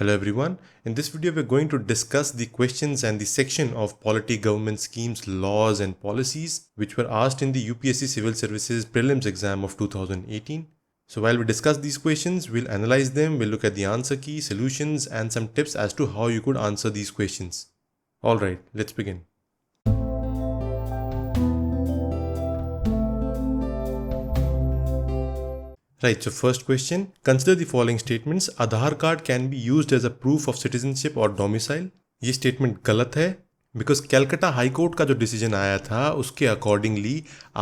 Hello everyone, in this video we're going to discuss the questions and the section of Polity government schemes, laws and policies which were asked in the UPSC Civil Services Prelims exam of 2018. So while we discuss these questions, we'll analyze them, we'll look at the answer key, solutions and some tips as to how you could answer these questions. Alright, let's begin. Right, so first question, consider the following statements. Aadhaar card can be used as a proof of citizenship or domicile. ये स्टेटमेंट गलत है because Calcutta high court का जो decision आया था उसके accordingly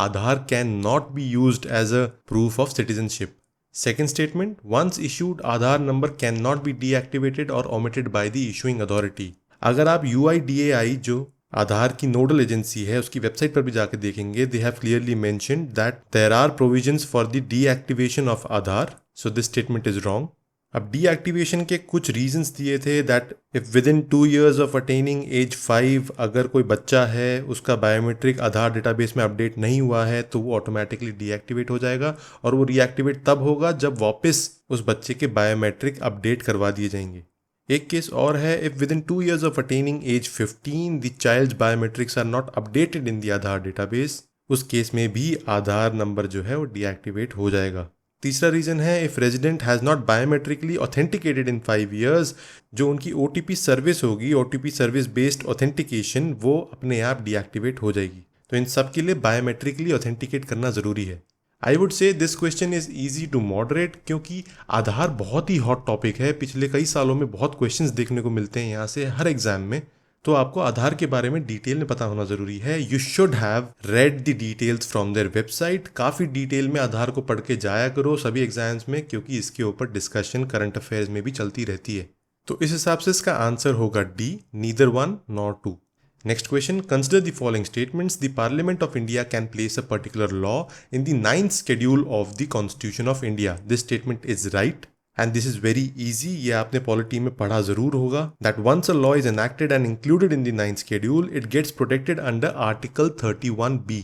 Aadhaar can not be used as a proof of citizenship. Second statement, once issued Aadhaar number can not be deactivated or omitted by the issuing authority. अगर आप UIDAI जो आधार की नोडल एजेंसी है उसकी वेबसाइट पर भी जाकर देखेंगे, they have clearly mentioned that there are provisions for the deactivation of Aadhaar. So this statement is wrong. अब डीएक्टिवेशन के कुछ रीजंस दिए थे that if within 2 years of attaining age 5 अगर कोई बच्चा है उसका बायोमेट्रिक आधार डेटाबेस में अपडेट नहीं हुआ है तो वो ऑटोमेटिकली डीएक्टिवेट हो जाएगा और वो रीएक्टिवेट तब होगा जब वापस उस बच्चे के बायोमेट्रिक अपडेट करवा दिए जाएंगे. एक केस और है, if within 2 years of attaining age 15 the child's biometrics are not updated in the Aadhaar database, उस केस में भी आधार नंबर जो है वो डीएक्टिवेट हो जाएगा. तीसरा रीजन है, if resident has not biometrically authenticated in 5 years, जो उनकी OTP सर्विस होगी, OTP सर्विस बेस्ड ऑथेंटिकेशन, वो अपने आप डीएक्टिवेट हो जाएगी. तो इन सब के लिए बायोमेट्रिकली ऑथेंटिकेट करना जरूरी है. I would say this question is easy to moderate क्योंकि आधार बहुत ही हॉट टॉपिक है. पिछले कई सालों में बहुत क्वेश्चंस देखने को मिलते हैं यहाँ से हर एग्जाम में, तो आपको आधार के बारे में डिटेल में पता होना जरूरी है. You should have read the details from their website. काफ़ी डिटेल में आधार को पढ़ के जाया करो सभी एग्जाम्स में क्योंकि इसके ऊपर डिस्कशन करंट अफेयर्स में भी चलती रहती है. तो इस हिसाब से इसका आंसर होगा D, neither 1 nor 2. Next question, consider the following statements. The Parliament of India can place a particular law in the 9th schedule of the Constitution of India. This statement is right and this is very easy. ये आपने polity में पढ़ा जरूर होगा. That once a law is enacted and included in the 9th schedule, it gets protected under Article 31B.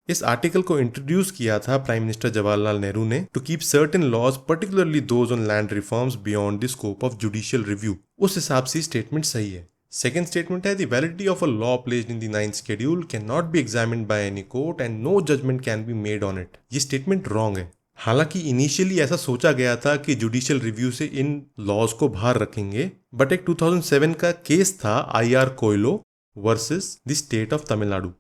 इस article को introduce किया था प्राइम मिनिस्टर जवाहरलाल नेहरू ने to keep certain laws particularly those on land reforms beyond the scope of judicial review. उस हिसाब से statement सही है. सेकेंड स्टेटमेंट है, the validity of a law placed in the 9th schedule can not be examined by any court and no judgement can be made on it. ये statement wrong है. हालांकि initially ऐसा सोचा गया था कि जुडिशियल रिव्यू से इन लॉज को बाहर रखेंगे, बट एक 2007 का केस था IR Coelho versus the state of Tamil Nadu.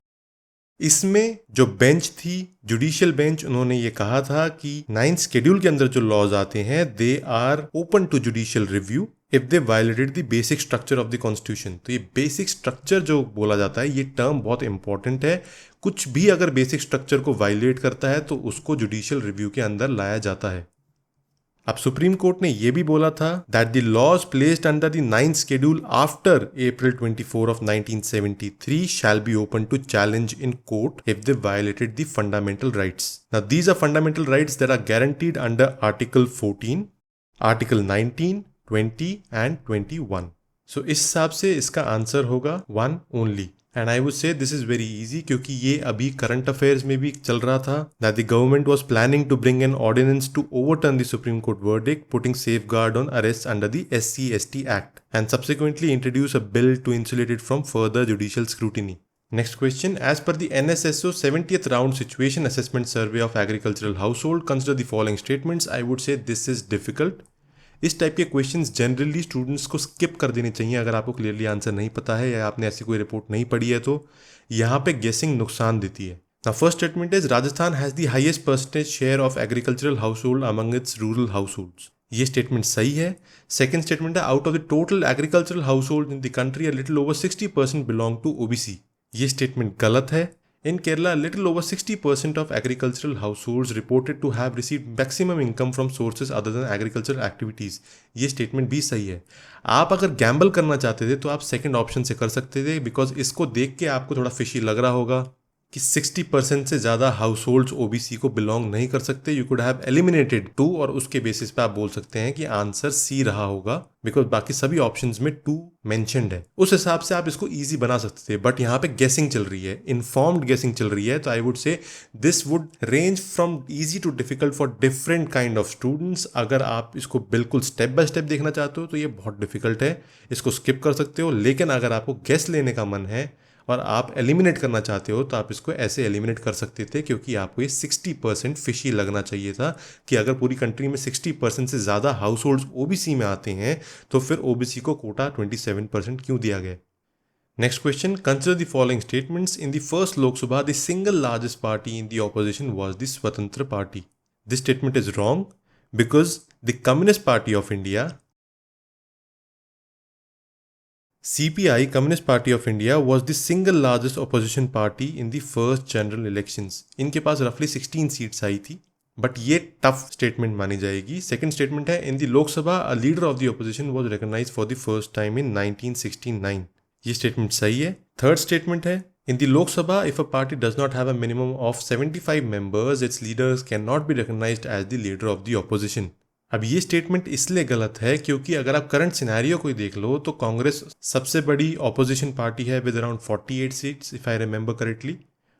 इसमें जो बेंच थी, जुडिशियल बेंच, उन्होंने ये कहा था कि 9th schedule के अंदर जो लॉज आते हैं they are open to judicial review if they violated the basic structure of the constitution. तो ये बेसिक स्ट्रक्चर जो बोला जाता है ये टर्म बहुत इंपॉर्टेंट है. कुछ भी अगर बेसिक स्ट्रक्चर को वायलेट करता है तो उसको जुडिशियल रिव्यू के अंदर लाया जाता है. अब सुप्रीम कोर्ट ने यह भी बोला था that the laws placed under the 9th schedule after April 24 of 1973 shall be open to challenge in court if they violated the fundamental rights. Now these are fundamental rights that are guaranteed under Article 14, Article 19, 20 and 21. So इस हिसाब से इसका answer होगा 1 only. And I would say this is very easy क्योंकि ये अभी current affairs में भी चल रहा था that the government was planning to bring an ordinance to overturn the Supreme Court verdict putting safeguard on arrests under the SC/ST Act and subsequently introduce a bill to insulate it from further judicial scrutiny. Next question, as per the NSSO 70th round situation assessment survey of agricultural household, consider the following statements. I would say this is difficult. इस type के questions generally students को skip कर देने चाहिए अगर आपको clearly answer नहीं पता है या आपने ऐसी कोई रिपोर्ट नहीं पढ़ी है तो यहाँ पे गेसिंग नुकसान देती है. Now first statement is Rajasthan has the highest percentage share of agricultural household among its rural households. ये स्टेटमेंट सही है. सेकेंड स्टेटमेंट है, out of the total agricultural household in the country a little over 60% belong to OBC. ये स्टेटमेंट गलत है. In Kerala, a little over 60% of agricultural households reported to have received maximum income from sources other than agricultural activities. ये statement भी सही है. आप अगर गैम्बल करना चाहते थे तो आप सेकंड ऑप्शन से कर सकते थे बिकॉज इसको देख के आपको थोड़ा फिशी लग रहा होगा. कि 60% से ज़्यादा हाउस होल्ड्स ओबीसी को बिलोंग नहीं कर सकते। यू कुड हैव एलिमिनेटेड 2 और उसके बेसिस पे आप बोल सकते हैं कि आंसर सी रहा होगा, बिकॉज बाकी सभी ऑप्शंस में 2 मेंशन्ड है। उस हिसाब से आप इसको इजी बना सकते थे, बट यहाँ पे गेसिंग चल रही है, इन्फॉर्म्ड गेसिंग चल रही है। तो I would say this would range from easy to difficult for different kind of students. अगर आप इसको बिल्कुल स्टेप बाय स्टेप देखना चाहते हो तो ये बहुत डिफिकल्ट है, इसको स्किप कर सकते हो। लेकिन अगर आपको गेस लेने का मन है और आप एलिमिनेट करना चाहते हो तो आप इसको ऐसे एलिमिनेट कर सकते थे, क्योंकि आपको ये 60% फिशी लगना चाहिए था कि अगर पूरी कंट्री में 60% से ज़्यादा हाउस होल्ड्स ओबीसी में आते हैं तो फिर ओबीसी को कोटा 27% क्यों दिया गया। Next question, consider the following statements. In the first Lok Sabha the single largest party in the opposition was the Swatantra party. This statement is wrong because the Communist Party of India, CPI, Communist Party of India, was the single largest opposition party in the first general elections. इनके पास रफली 16 seats आई थी, but ये tough statement मानी जाएगी। Second statement है, in the Lok Sabha a leader of the opposition was recognised for the first time in 1969। ये statement सही है। थर्ड स्टेटमेंट है, in the Lok Sabha, if a party does not have a minimum of 75 members, its leaders cannot be recognized as the leader of the opposition. अब ये statement इसलिए गलत है क्योंकि अगर आप करंट सिनेरियो को देख लो तो कांग्रेस सबसे बड़ी ऑपोजिशन पार्टी है with around 48 seats if I remember correctly.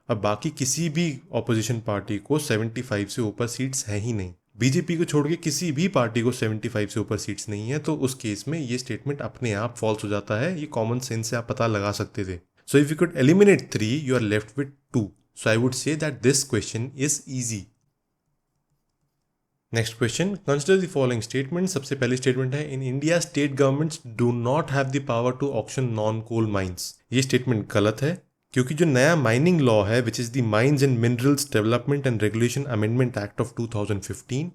अब बाकी किसी भी ऑपोजिशन पार्टी को 75 से ऊपर सीट्स हैं ही नहीं। बीजेपी को छोड़ के किसी भी पार्टी को 75 से ऊपर सीट्स नहीं है, तो उस केस में ये स्टेटमेंट अपने आप फॉल्स हो जाता है। ये कॉमन सेंस से आप पता लगा सकते थे। So if you could eliminate 3, you are left with 2. So I would say that this question is easy. Next question, consider the following statements. सबसे पहली statement है, in India state governments do not have the power to auction non-coal mines. ये statement गलत है क्योंकि जो नया mining law है which is the Mines and Minerals Development and Regulation Amendment Act of 2015,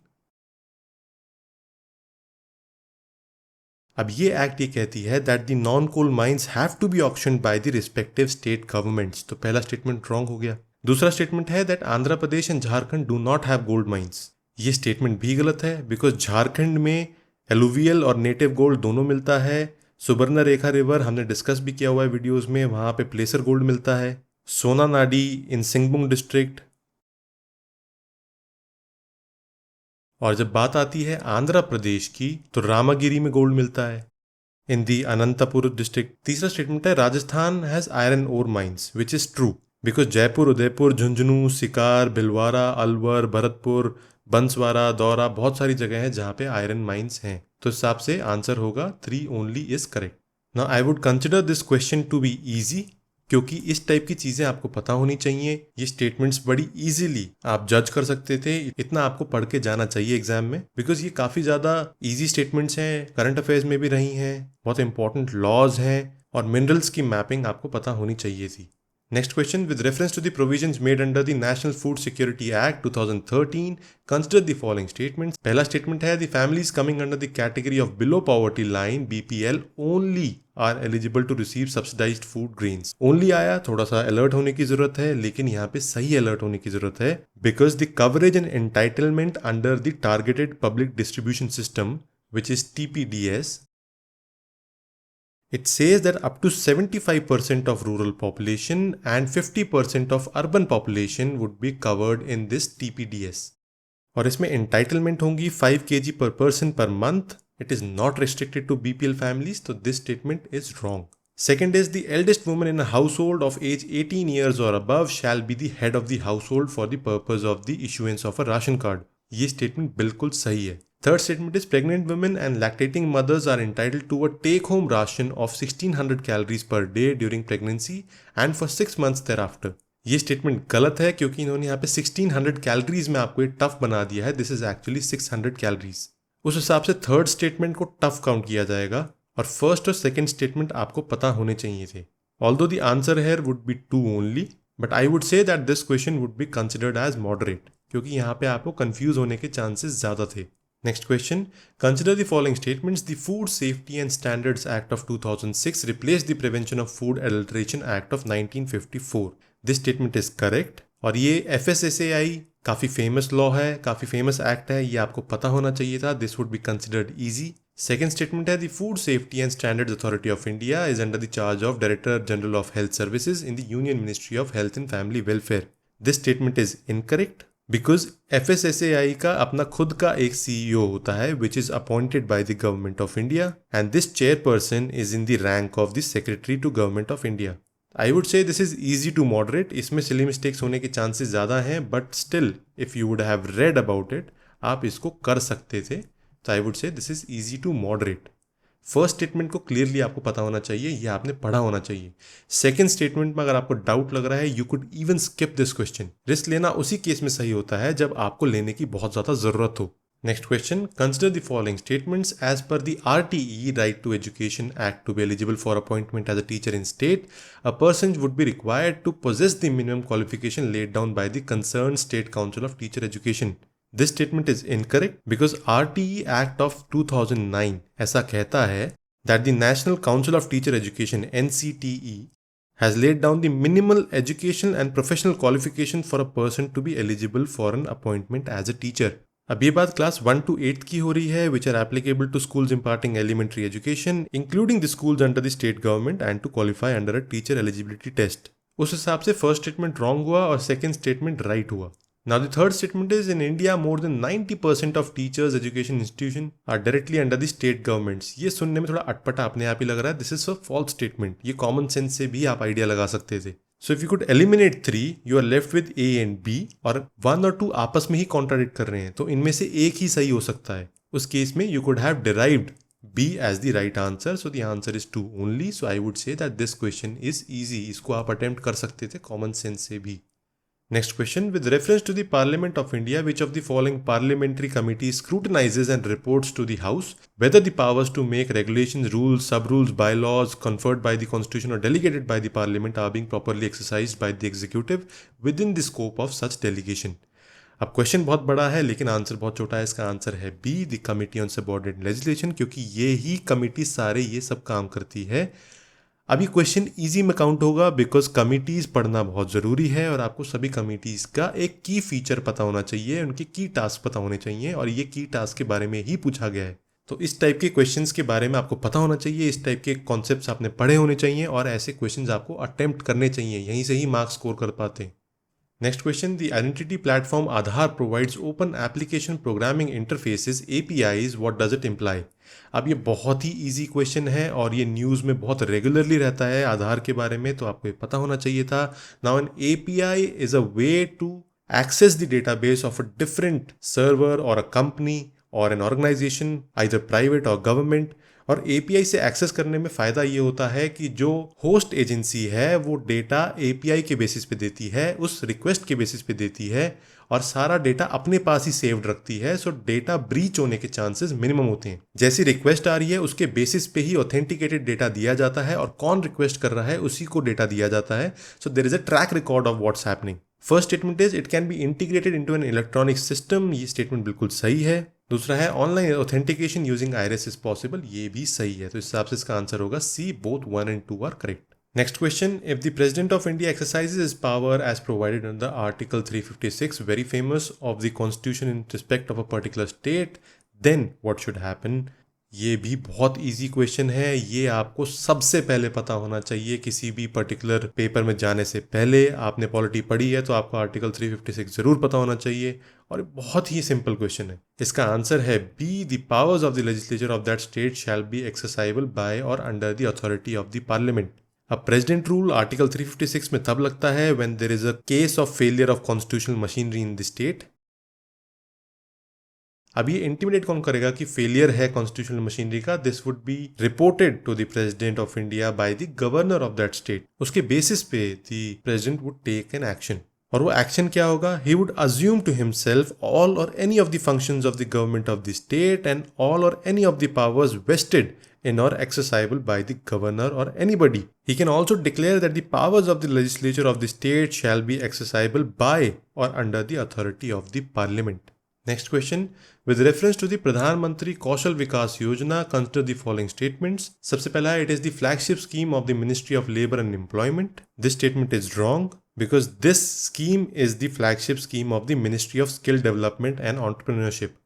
अब ये एक्ट ये कहती है that the non coal mines have to be auctioned by the respective state governments. तो पहला स्टेटमेंट रॉन्ग हो गया। दूसरा स्टेटमेंट है that Andhra Pradesh and Jharkhand do not have gold mines. ये स्टेटमेंट भी गलत है बिकॉज झारखंड में एलुवियल और नेटिव गोल्ड दोनों मिलता है। सुबर्ण रेखा रिवर हमने डिस्कस भी किया हुआ है वीडियोज में, वहां पे प्लेसर गोल्ड मिलता है। सोना नाडी इन सिंगबुम डिस्ट्रिक्ट। और जब बात आती है आंध्र प्रदेश की तो रामागिरी में गोल्ड मिलता है इन दी अनंतपुर डिस्ट्रिक्ट। तीसरा स्टेटमेंट है Rajasthan has iron ore mines which is true because Jaipur, Udaipur, Jhunjhunu, Sikar, Bhilwara, Alwar, Bharatpur, Banswara, दौरा, बहुत सारी जगह हैं जहां पे आयरन माइंस हैं। तो इस हिसाब से आंसर होगा 3 only is correct. Now I would consider this question to be easy क्योंकि इस टाइप की चीज़ें आपको पता होनी चाहिए। ये स्टेटमेंट्स बड़ी इजीली आप जज कर सकते थे, इतना आपको पढ़ के जाना चाहिए एग्जाम में, बिकॉज ये काफ़ी ज़्यादा इजी स्टेटमेंट्स हैं, करंट अफेयर्स में भी रही हैं, बहुत इंपॉर्टेंट लॉज हैं और मिनरल्स की मैपिंग आपको पता होनी चाहिए थी। Next question, with reference to the provisions made under the National Food Security Act 2013, consider the following statements. पहला स्टेटमेंट है the families coming under the category of below poverty line BPL only are eligible to receive subsidized food grains. Only आया, थोड़ा सा alert होने की जरूरत है, लेकिन यहाँ पे सही अलर्ट होने की जरूरत है because the coverage and entitlement under the Targeted Public Distribution System which is TPDS, it says that up to 75% of rural population and 50% of urban population would be covered in this TPDS. और इसमें entitlement होंगी 5 kg per person per month. It is not restricted to BPL families, so this statement is wrong. Second is the eldest woman in a household of age 18 years or above shall be the head of the household for the purpose of the issuance of a ration card. ये statement बिल्कुल सही है। Third statement is pregnant women and lactating mothers are entitled to a take-home ration of 1600 calories per day during pregnancy and for 6 months thereafter. ये स्टेटमेंट गलत है क्योंकि इन्होंने यहाँ पे 1600 कैलोरीज में आपको ये टफ बना दिया है। This is actually 600 calories. उस हिसाब से थर्ड स्टेटमेंट को टफ काउंट किया जाएगा और फर्स्ट और सेकंड स्टेटमेंट आपको पता होने चाहिए थे। Although the answer here would be 2 only, but I would say that this question would be considered as moderate क्योंकि यहाँ पे आपको कंफ्यूज होने के चांसेस ज्यादा थे। Next question, consider the following statements. The Food Safety and Standards Act of 2006 replaced the Prevention of Food Adulteration Act of 1954. This statement is correct. और ये FSSAI काफ़ी फेमस लॉ है, काफ़ी फेमस एक्ट है, ये आपको पता होना चाहिए था। This would be considered easy. Second statement है the food safety and standards authority of India is under the charge of director general of health services in the union ministry of health and family welfare. This statement is incorrect because FSSAI का अपना खुद का एक CEO होता है which is appointed by the government of India and this chairperson is in the rank of the secretary to government of India. I would say this is easy to moderate, इसमें silly mistakes होने के chances ज़्यादा हैं but still if you would have read about it आप इसको कर सकते थे। तो I would say this is easy to moderate. First statement को क्लियरली आपको पता होना चाहिए, यह आपने पढ़ा होना चाहिए। सेकंड स्टेटमेंट में अगर आपको डाउट लग रहा है you could even skip this question. Risk लेना उसी केस में सही होता है जब आपको लेने की बहुत ज़्यादा ज़रूरत हो। Next question. Consider the following statements as per the RTE Right to Education Act. To be eligible for appointment as a teacher in state, a person would be required to possess the minimum qualification laid down by the concerned State Council of Teacher Education. This statement is incorrect because RTE Act of 2009 ऐसा कहता है that the National Council of Teacher Education (NCTE) has laid down the minimal educational and professional qualification for a person to be eligible for an appointment as a teacher. अब ये बात class 1 to 8 की हो रही है which are applicable to schools imparting elementary education including the schools under the state government and to qualify under a teacher eligibility test. उस हिसाब से फर्स्ट स्टेटमेंट रॉन्ग हुआ और सेकंड स्टेटमेंट राइट हुआ। Now the third statement is in India more than 90% of teachers education institution are directly under the state governments. ये सुनने में थोड़ा अटपटा अपने आप ही लग रहा है, this is a false statement. ये कॉमन सेंस से भी आप आइडिया लगा सकते थे। So if you could eliminate 3, you are left with A and B और 1 और 2 आपस में ही कॉन्ट्राडिक्ट कर रहे हैं तो इनमें से एक ही सही हो सकता है। उस केस में you could have derived B as the right answer, so the answer is 2 only. So I would say that this question is easy. इसको आप attempt कर सकते थे कॉमन सेंस से भी। Next question. With reference to the Parliament of India, which of the following parliamentary committees scrutinizes and reports to the House whether the powers to make regulations, rules, sub-rules, bylaws conferred by the Constitution or delegated by the Parliament are being properly exercised by the Executive within the scope of such delegation? अब question बहुत बड़ा है लेकिन answer बहुत छोटा है। इसका answer है B, the committee on subordinate legislation, क्योंकि ये ही कमिटी सारे ये सब काम करती है। अब ये क्वेश्चन इजी में काउंट होगा बिकॉज कमिटीज़ पढ़ना बहुत ज़रूरी है और आपको सभी कमिटीज़ का एक की फीचर पता होना चाहिए, उनके की टास्क पता होने चाहिए और ये की टास्क के बारे में ही पूछा गया है। तो इस टाइप के क्वेश्चंस के बारे में आपको पता होना चाहिए, इस टाइप के कॉन्सेप्ट्स आपने पढ़े होने चाहिए और ऐसे क्वेश्चंस आपको अटेम्प्ट करने चाहिए, यहीं से ही मार्क्स स्कोर कर पाते हैं। Next question. The identity platform Aadhaar provides open application programming interfaces APIs. What does it imply? अब ये बहुत ही इजी क्वेश्चन है और ये न्यूज़ में बहुत रेगुलरली रहता है आधार के बारे में, तो आपको ये पता होना चाहिए था। Now an API is a way to access the database of a different server or a company or an organization, either private or government. और API से एक्सेस करने में फ़ायदा ये होता है कि जो होस्ट एजेंसी है वो डेटा API के बेसिस पे देती है, उस रिक्वेस्ट के बेसिस पे देती है और सारा डेटा अपने पास ही सेव्ड रखती है। सो डेटा ब्रीच होने के चांसेस मिनिमम होते हैं। जैसी रिक्वेस्ट आ रही है उसके बेसिस पे ही ऑथेंटिकेटेड डेटा दिया जाता है और कौन रिक्वेस्ट कर रहा है उसी को डेटा दिया जाता है। So there is a track record of what's happening. First statement is it can be integrated into an electronic system, ये स्टेटमेंट बिल्कुल सही है। दूसरा है online authentication using iris is possible, ये भी सही है। तो इस हिसाब से इसका आंसर होगा C, both 1 and 2 are correct. Next question. If the President of India exercises his power as provided under Article 356, very famous, of the Constitution in respect of a particular state, then what should happen? ये भी बहुत easy question है, ये आपको सबसे पहले पता होना चाहिए किसी भी पर्टिकुलर पेपर में जाने से पहले। आपने पॉलिटी पढ़ी है तो आपको आर्टिकल 356 जरूर पता होना चाहिए और बहुत ही सिंपल क्वेश्चन है। इसका आंसर है B, the powers of the legislature of that state shall be exercisable by or under the authority of the parliament. अब प्रेसिडेंट रूल आर्टिकल 356 में तब लगता है when there is a case of failure of constitutional machinery in the state. अब ये intimidate कौन करेगा कि फेलियर है कॉन्स्टिट्यूशनल मशीनरी का? This would be reported to the president of India by the governor of that state. उसके basis पे the president would take an action और वो एक्शन क्या होगा? He would assume to himself all or any of the functions of the government of the state and all or any of the powers vested in or exercisable by the governor or anybody. He can also declare that the powers of the legislature of the state shall be exercisable by or under the authority of the parliament. Next question. With reference to the Pradhan Mantri Kaushal Vikas Yojana, consider the following statements. सबसे पहला है, it is the flagship scheme of the Ministry of Labour and Employment. This statement is wrong because this scheme is the flagship scheme of the Ministry of Skill Development and Entrepreneurship.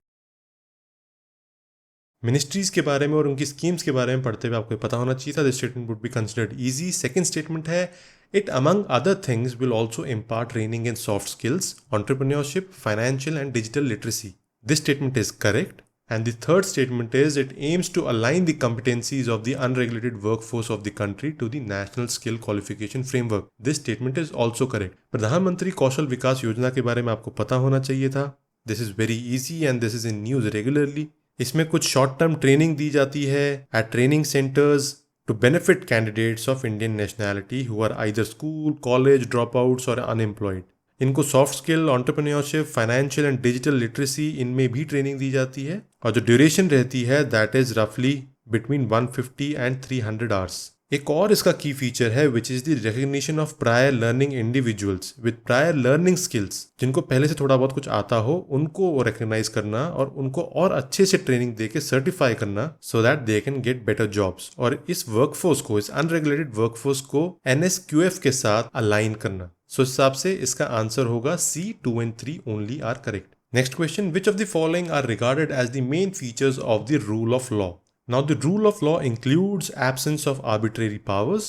Ministries के बारे में और उनकी schemes के बारे में पढ़ते हुए आपको पता होना चाहिए था. This statement would be considered easy. Second statement है, it among other things will also impart training in soft skills, entrepreneurship, financial and digital literacy. This statement is correct. And the third statement is it aims to align the competencies of the unregulated workforce of the country to the National Skill Qualification Framework. This statement is also correct. प्रधानमंत्री कौशल विकास योजना के बारे में आपको पता होना चाहिए था. This is very easy and this is in news regularly. इसमें कुछ शॉर्ट टर्म ट्रेनिंग दी जाती है at training centres to benefit candidates of Indian nationality who are either school, college drop outs और अनएम्प्लॉयड. इनको soft skill, entrepreneurship, financial and digital literacy इनमें भी training दी जाती है और जो ड्यूरेशन रहती है दैट इज रफली बिटवीन 150 एंड 300 आवर्स. एक और इसका की फीचर है which is the recognition of prior learning individuals with prior learning skills. जिनको पहले से थोड़ा बहुत कुछ आता हो उनको रिकग्नाइज करना और उनको और अच्छे से ट्रेनिंग देके सर्टिफाई करना so that they can get better jobs. और इस वर्कफोर्स को, इस अनरेगुलेटेड वर्कफोर्स को NSQF के साथ अलाइन करना. सो इस हिसाब से इसका आंसर होगा C. 2 and 3 only are correct. Next question, which of the following are regarded as the main features of the rule of law. Now the rule of law includes absence of arbitrary powers.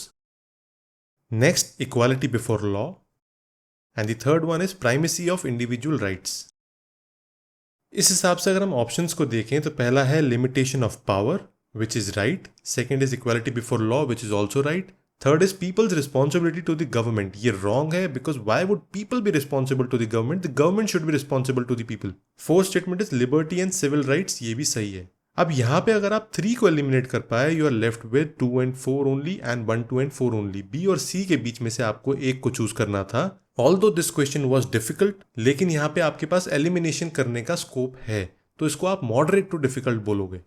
Next, equality before law. And the third one is primacy of individual rights. इस हिसाब से अगर हम options को देखें तो पहला है limitation of power, which is right. Second is equality before law, which is also right. Third is people's responsibility to the government. ये wrong है because why would people be responsible to the government? The government should be responsible to the people. Fourth statement is liberty and civil rights. ये भी सही है. अब यहाँ पे अगर आप 3 को एलिमिनेट कर पाए you are left with 2 and 4 only and 1, 2 and 4 only. B और सी के बीच में से आपको एक को चूज करना था. Although this question was difficult, लेकिन यहाँ पे आपके पास एलिमिनेशन करने का स्कोप है तो इसको आप मॉडरेट टू डिफिकल्ट बोलोगे.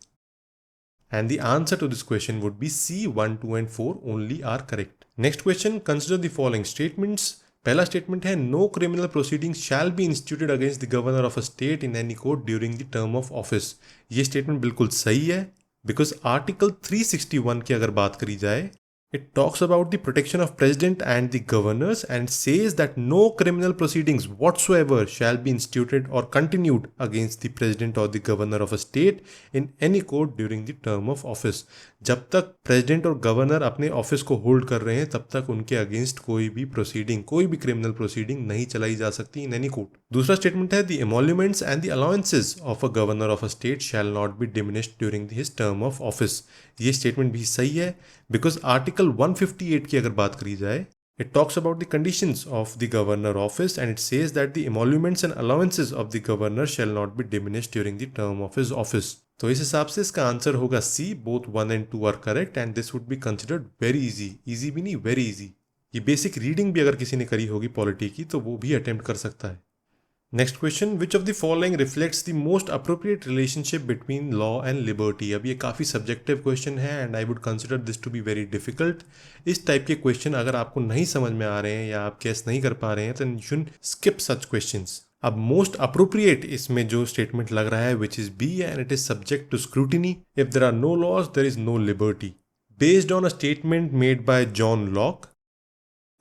And the answer to this question would be C. 1, 2 and 4 only are correct. Next question, consider the following statements. पहला स्टेटमेंट है no criminal proceeding shall be instituted against the governor of a state in any court during the term of office. ये statement बिल्कुल सही है because article 361 की अगर बात करी जाए it talks about the protection of president and the governors and says that no criminal proceedings whatsoever shall be instituted or continued against the president or the governor of a state in any court during the term of office. जब तक president और governor अपने office को hold कर रहे हैं तब तक उनके अगेंस्ट कोई भी प्रोसीडिंग, कोई भी क्रिमिनल प्रोसीडिंग नहीं चलाई जा सकती इन एनी कोर्ट. दूसरा स्टेटमेंट है the emoluments and the allowances of a governor of a state shall not be diminished during his term of office. ये स्टेटमेंट भी सही है बिकॉज आर्टिकल 158 की अगर बात करी जाए it talks about the conditions of the governor office and it says that the emoluments and allowances of the governor shall not be diminished during the term of his office. तो इस हिसाब से इसका आंसर होगा C. both 1 and 2 are correct and this would be considered very easy. easy भी नहीं, very easy. ये basic reading भी अगर किसी ने करी होगी पॉलिटी की तो वो भी अटेम्प्ट कर सकता है. Next question, which of the following reflects the most appropriate relationship between law and liberty. अब ये काफ़ी सब्जेक्टिव क्वेश्चन है and I would consider this to be very difficult. इस टाइप के क्वेश्चन अगर आपको नहीं समझ में आ रहे हैं या आप गेस नहीं कर पा रहे हैं तो you should skip such questions. अब मोस्ट अप्रोप्रिएट इसमें जो स्टेटमेंट लग रहा है which is B and it is subject to scrutiny. If there are no laws there is no liberty. Based on a statement made by John Locke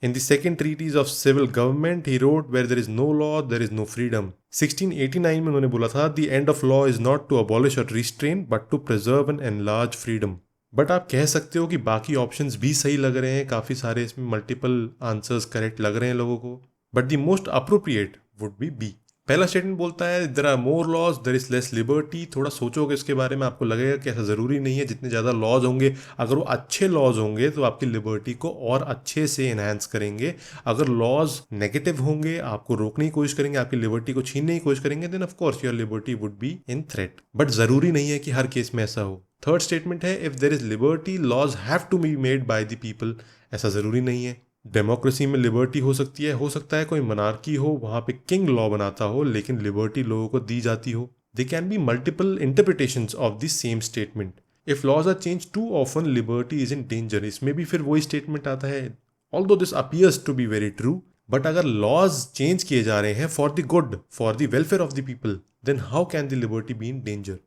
in the second treatise of civil government, he wrote, where there is no law, there is no freedom. 1689 में उन्होंने बोला था, the end of law is not to abolish or restrain, but to preserve and enlarge freedom. But आप कह सकते हो कि बाकी ऑप्शंस भी सही लग रहे हैं, काफ़ी सारे इसमें मल्टीपल आंसर्स करेक्ट लग रहे हैं लोगों को, but the most appropriate would be B. पहला स्टेटमेंट बोलता है there are more laws there is less liberty. थोड़ा सोचोगे इसके बारे में आपको लगेगा कि ऐसा ज़रूरी नहीं है. जितने ज़्यादा लॉज होंगे, अगर वो अच्छे लॉज होंगे तो आपकी लिबर्टी को और अच्छे से एनहांस करेंगे. अगर लॉज नेगेटिव होंगे, आपको रोकने की कोशिश करेंगे, आपकी लिबर्टी को छीनने की कोशिश करेंगे, then of course your liberty would be in threat. But ज़रूरी नहीं है कि हर केस में ऐसा हो. थर्ड स्टेटमेंट है if there is liberty laws have to be made by the people. ऐसा ज़रूरी नहीं है. डेमोक्रेसी में लिबर्टी हो सकती है, हो सकता है कोई मनार्की हो, वहाँ पे किंग लॉ बनाता हो, लेकिन लिबर्टी लोगों को दी जाती हो. They can be multiple interpretations of the same statement. If laws are change too often liberty is in danger. इसमें भी फिर वही स्टेटमेंट आता है, although this appears to be very true, but अगर लॉज चेंज किए जा रहे हैं for the good, for the welfare of the people, then how can the liberty be in danger.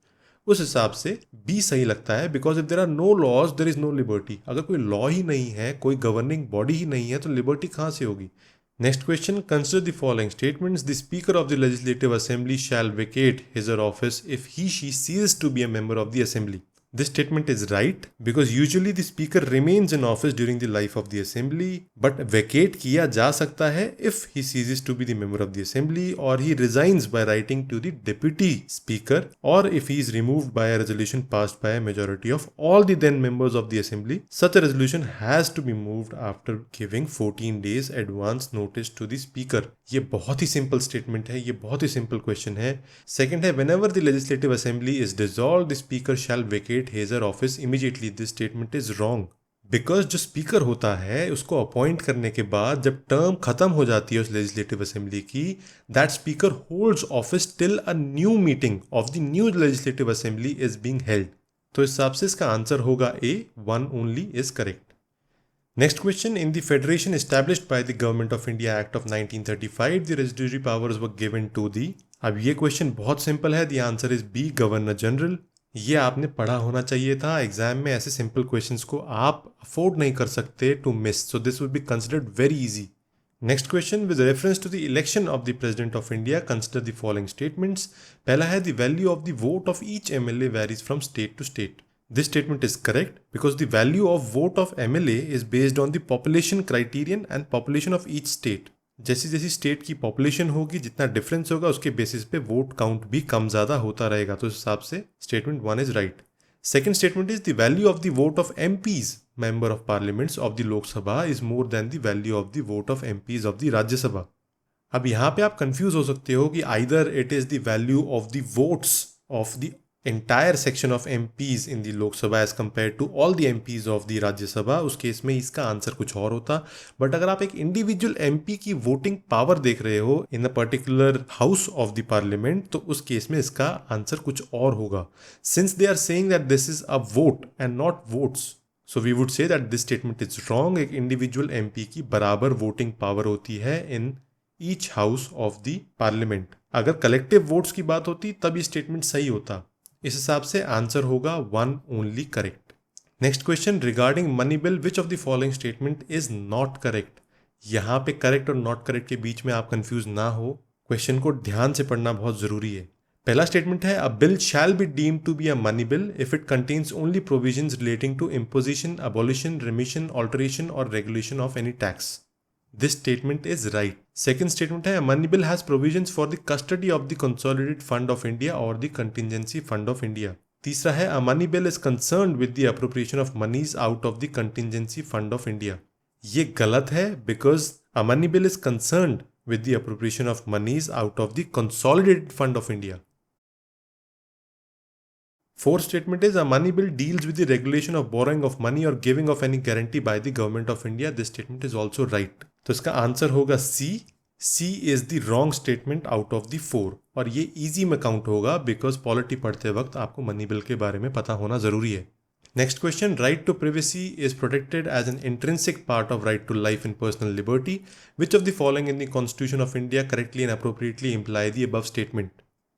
उस हिसाब से बी सही लगता है because if there are no laws there is no liberty. अगर कोई लॉ ही नहीं है, कोई गवर्निंग बॉडी ही नहीं है तो लिबर्टी कहाँ से होगी. Next question, consider the following statements. The Speaker of the Legislative Assembly shall vacate his or office if he/she ceases to be a member of the Assembly. This statement is right because usually the Speaker remains in office during the life of the Assembly, but vacate किया जा सकता है if he ceases to be the member of the Assembly or he resigns by writing to the Deputy Speaker or if he is removed by a resolution passed by a majority of all the then members of the Assembly. Such a resolution has to be moved after giving 14 days advance notice to the Speaker. ये बहुत ही simple statement है, ये बहुत ही simple question है. Second है, whenever the Legislative Assembly is dissolved, the Speaker shall vacate his or office immediately. This statement is wrong. Because जो speaker होता है उसको अपॉइंट करने के बाद जब टर्म खत्म हो जाती है उस लेजिस्लेटिव असेंबली की, that speaker holds office till a new meeting of the new legislative assembly is being held. तो इस हिसाब से इसका आंसर होगा A, one only is correct. Next question, in the federation established by the Government of India Act of 1935, the residuary powers were given to the. अब ये question बहुत simple है, the answer is B, governor general. ये आपने पढ़ा होना चाहिए था. एग्जाम में ऐसे सिंपल क्वेश्चंस को आप अफोर्ड नहीं कर सकते to miss, so this would be considered very easy. Next question, with reference to the election of the president of India consider the following statements. पहला है, the value of the vote of each MLA varies from state to state. This statement is correct because the value of vote of MLA is based on the population criterion and population of each state. जैसी जैसी state की population होगी, जितना difference होगा उसके basis पे vote count भी कम ज़्यादा होता रहेगा. तो इस हिसाब से statement one is right. Second statement is the value of the vote of MPs member of parliaments of the Lok Sabha is more than the value of the vote of MPs of the Rajya Sabha. अब यहाँ पे आप confuse हो सकते हो कि either it is the value of the votes of the entire section of MPs in the Lok Sabha as compared to all the MPs of the Rajya Sabha. उस case में इसका आंसर कुछ और होता. बट अगर आप एक individual MP की वोटिंग पावर देख रहे हो in a particular house of the parliament, तो उस केस में इसका आंसर कुछ और होगा. Since they are saying that this is a vote and not votes, so we would say that this statement is wrong. एक इंडिविजुअल MP की बराबर वोटिंग पावर होती है in each house of the parliament. अगर collective votes की बात होती तब ये स्टेटमेंट सही होता. इस हिसाब से आंसर होगा one only correct. Next question, regarding money bill which of the following statement is not correct. यहाँ पे करेक्ट और नॉट करेक्ट के बीच में आप कंफ्यूज ना हो, क्वेश्चन को ध्यान से पढ़ना बहुत जरूरी है. पहला स्टेटमेंट है, a bill shall be deemed to be a money bill if it contains only provisions relating to imposition, abolition, remission, alteration or regulation of any tax. This statement is right. Second statement है, a money bill has provisions for the custody of the consolidated fund of India or the contingency fund of India. तीसरा है, a money bill is concerned with the appropriation of monies out of the contingency fund of India. ये गलत है because a money bill is concerned with the appropriation of monies out of the consolidated fund of India. Fourth statement is, a money bill deals with the regulation of borrowing of money or giving of any guarantee by the government of India. This statement is also right. तो इसका answer होगा C. C is the wrong statement out of the 4 और ये easy में count होगा because polity पढ़ते वक्त आपको मनी बिल के बारे में पता होना जरूरी है. Next question, right to privacy is protected as an intrinsic part of right to life and personal liberty. Which of the following in the constitution of India correctly and appropriately imply the above statement.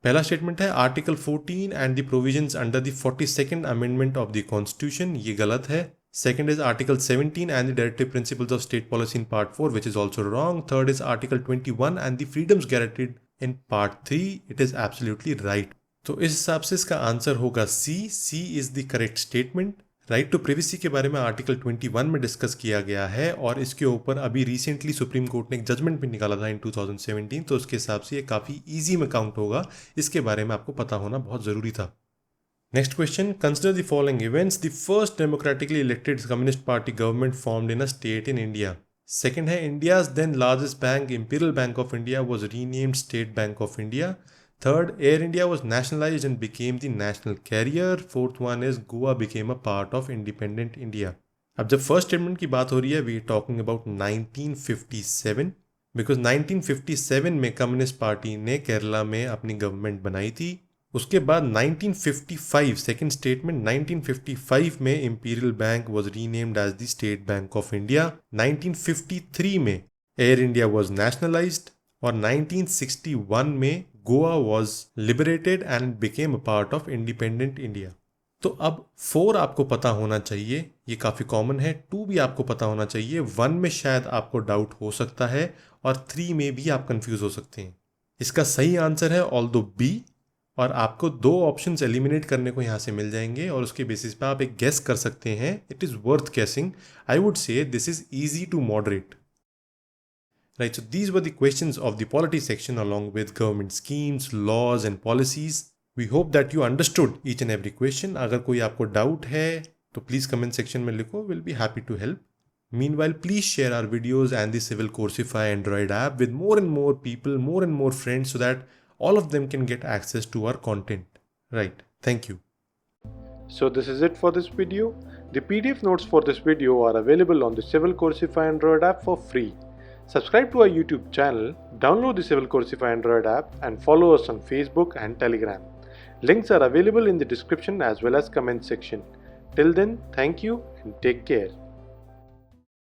पहला statement है, article 14 and the provisions under the 42nd amendment of the constitution. ये गलत है. Second is Article 17 and the Directive Principles of State Policy in Part 4, which is also wrong. Third is Article 21 and the freedoms guaranteed in Part 3. It is absolutely right. तो इस हिसाब से इसका answer होगा C. C is the correct statement. Right to privacy के बारे में article 21 में डिस्कस किया गया है और इसके ऊपर अभी रिसेंटली सुप्रीम कोर्ट ने एक जजमेंट भी निकाला था इन 2017. तो उसके हिसाब से ये काफ़ी ईजी में काउंट होगा. इसके बारे में आपको पता होना बहुत ज़रूरी था. Next question, consider the following events. The first democratically elected Communist Party government formed in a state in India. Second है, India's then largest bank, Imperial Bank of India, was renamed State Bank of India. Third, Air India was nationalized and became the national carrier. Fourth one is Goa became a part of independent India. अब जब first statement की बात हो रही है, we are talking about 1957 because 1957 में communist party ने केरला में अपनी गवर्नमेंट बनाई थी. उसके बाद 1955 सेकेंड स्टेटमेंट, 1955 में Imperial Bank was renamed as the State Bank of India. 1953 में एयर इंडिया वाज नेशनलाइज्ड और 1961 में Goa was liberated and became a part of independent India. तो अब 4 आपको पता होना चाहिए, ये काफ़ी कॉमन है। 2 भी आपको पता होना चाहिए। 1 में शायद आपको डाउट हो सकता है और 3 में भी आप कंफ्यूज हो सकते हैं। इसका सही आंसर है ऑल्दो बी, और आपको 2 ऑप्शंस एलिमिनेट करने को यहाँ से मिल जाएंगे और उसके बेसिस पे आप एक गेस कर सकते हैं। It is worth guessing. I would say this is easy to moderate. Right, so these were the questions of the polity section along with government schemes, laws and policies. We hope that you understood each and every question. अगर कोई आपको doubt है तो please comment section में लिखो. We'll be happy to help. Meanwhile, please share our videos and the Civil Coursify Android app with more and more people, more and more friends, so that all of them can get access to our content. Right. Thank you. So this is it for this video. The PDF notes for this video are available on the Civil Coursify Android app for free. Subscribe to our YouTube channel, download the Civil Coursify Android app and follow us on Facebook and Telegram. Links are available in the description as well as comment section. Till then, thank you and take care.